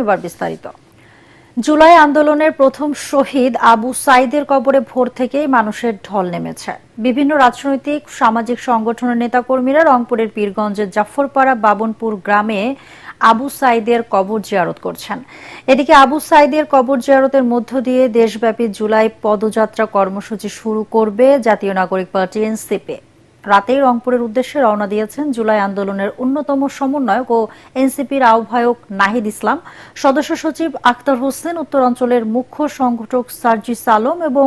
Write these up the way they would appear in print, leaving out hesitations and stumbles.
এবার বিস্তারিত। জুলাই আন্দোলনের প্রথম শহীদ আবু সাইদের কবরে ভোর থেকেই মানুষের ঢল নেমেছে। বিভিন্ন রাজনৈতিক সামাজিক সংগঠনের নেতাকর্মীরা রংপুরের পীরগঞ্জের জাফরপাড়া বাবনপুর গ্রামে আবু সাইদের কবর জিয়ারত করছেন। এদিকে আবু সাইদের কবর জিয়ারতের মধ্য দিয়ে দেশব্যাপী জুলাই পদযাত্রা কর্মসূচি শুরু করবে জাতীয় নাগরিক পার্টি এনসিপি। রাতেই রংপুরের উদ্দেশ্যে রওনা দিয়েছেন জুলাই আন্দোলনের অন্যতম সমন্বয়ক ও এনসিপির আহ্বায়ক নাহিদ ইসলাম, সদস্য সচিব আখতার হোসেন, উত্তরাঞ্চলের মুখ্য সংগঠক সার্জিস আলম এবং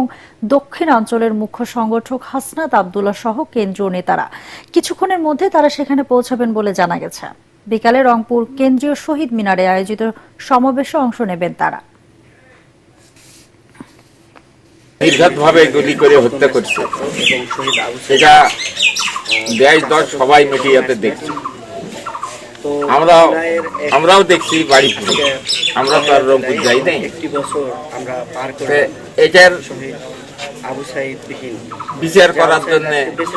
দক্ষিণাঞ্চলের মুখ্য সংগঠক হাসনাত আবদুল্লাহ সহ কেন্দ্রীয় নেতারা। কিছুক্ষণের মধ্যে তারা সেখানে পৌঁছাবেন বলে জানা গেছে। বিকালে রংপুর কেন্দ্রীয় শহীদ মিনারে আয়োজিত সমাবেশে অংশ নেবেন তারা। নির্ঘাতভাবে গুলি করে হত্যা করছে, সেটা দেশ দশ সবাই মিডিয়াতে দেখছে। আমরাও দেখছি বাড়ি থেকে, আমরা তো আর রংপুর যাই নাই। এটার বিচার করার জন্য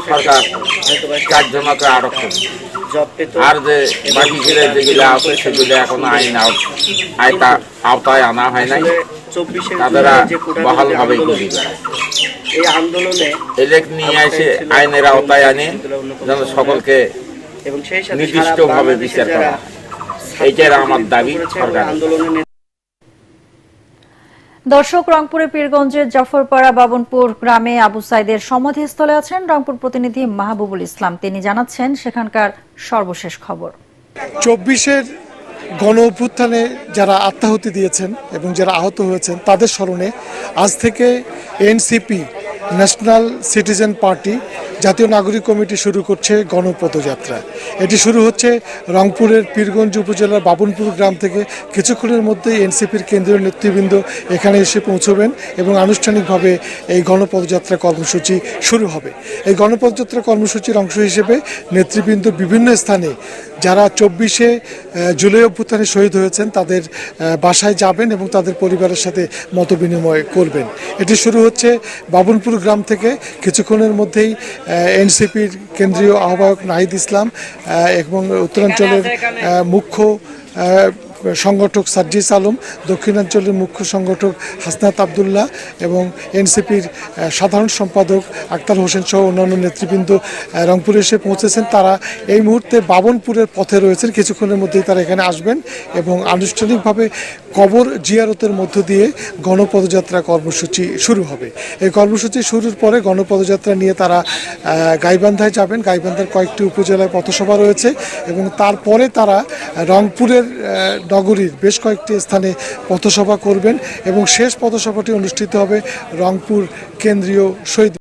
সরকার কার্যমাত্রা আরোপ করছে। আর যে বাকি ঘিরে যেগুলো আছে সেগুলো এখন আওতায় আনা হয় নাই, তাদেরা বহালভাবে ঘুরে বেড়ায়। এই আন্দোলনে এলেক নিয়ে এসে আইনের আওতায় আনে যেন সকলকে নির্দিষ্টভাবে বিচার করা হয়, এইটার আমার দাবি সরকার। দর্শক, রংপুরের পীরগঞ্জের জাফরপাড়া বাবনপুর গ্রামে আবু সাইদের সমাধিস্থলে আছেন রংপুর প্রতিনিধি মাহবুবুল ইসলাম। তিনি জানাচ্ছেন সেখানকার সর্বশেষ খবর। 24-এর গণ অভ্যুত্থানে যারা আত্মাহুতি দিয়েছেন এবং যারা আহত হয়েছেন তাদের স্মরণে আজ থেকে এনসিপি ন্যাশনাল সিটিজেন পার্টি জাতীয় নাগরিক কমিটি শুরু করছে গণপদযাত্রা। এটি শুরু হচ্ছে রংপুরের পীরগঞ্জ উপজেলার বাবনপুর গ্রাম থেকে। কিছুক্ষণের মধ্যেই এনসিপির কেন্দ্রীয় নেতৃবৃন্দ এখানে এসে পৌঁছবেন এবং আনুষ্ঠানিকভাবে এই গণপদযাত্রা কর্মসূচি শুরু হবে। এই গণপদযাত্রা কর্মসূচির অংশ হিসেবে নেতৃবৃন্দ বিভিন্ন স্থানে যারা 24-এ জুলাই অভ্যুত্থানে শহীদ হয়েছেন তাদের বাসায় যাবেন এবং তাদের পরিবারের সাথে মতবিনিময় করবেন। এটি শুরু হচ্ছে বাবনপুর গ্রাম থেকে। কিছুক্ষণের মধ্যেই এনসিপির কেন্দ্রীয় আহ্বায়ক নাহিদ ইসলাম এবং উত্তরাঞ্চলের মুখ্য সংগঠক সার্জিস আলম, দক্ষিণাঞ্চলের মুখ্য সংগঠক হাসনাত আবদুল্লাহ এবং এনসিপির সাধারণ সম্পাদক আখতার হোসেন সহ অন্যান্য নেতৃবৃন্দ রংপুরে এসে পৌঁছেছেন। তারা এই মুহূর্তে বাবনপুরের পথে রয়েছেন। কিছুক্ষণের মধ্যেই তারা এখানে আসবেন এবং আনুষ্ঠানিকভাবে কবর জিয়ারতের মধ্য দিয়ে গণপদযাত্রা কর্মসূচি শুরু হবে। এই কর্মসূচি শুরুর পরে গণপদযাত্রা নিয়ে তারা গাইবান্ধায় যাবেন। গাইবান্ধার কয়েকটি উপজেলায় পথসভা রয়েছে এবং তারপরে তারা রংপুরের নগরীর বেশ কয়েকটি স্থানে পথসভা করবেন এবং শেষ পথসভাটি অনুষ্ঠিত হবে রংপুর কেন্দ্রীয় শহীদ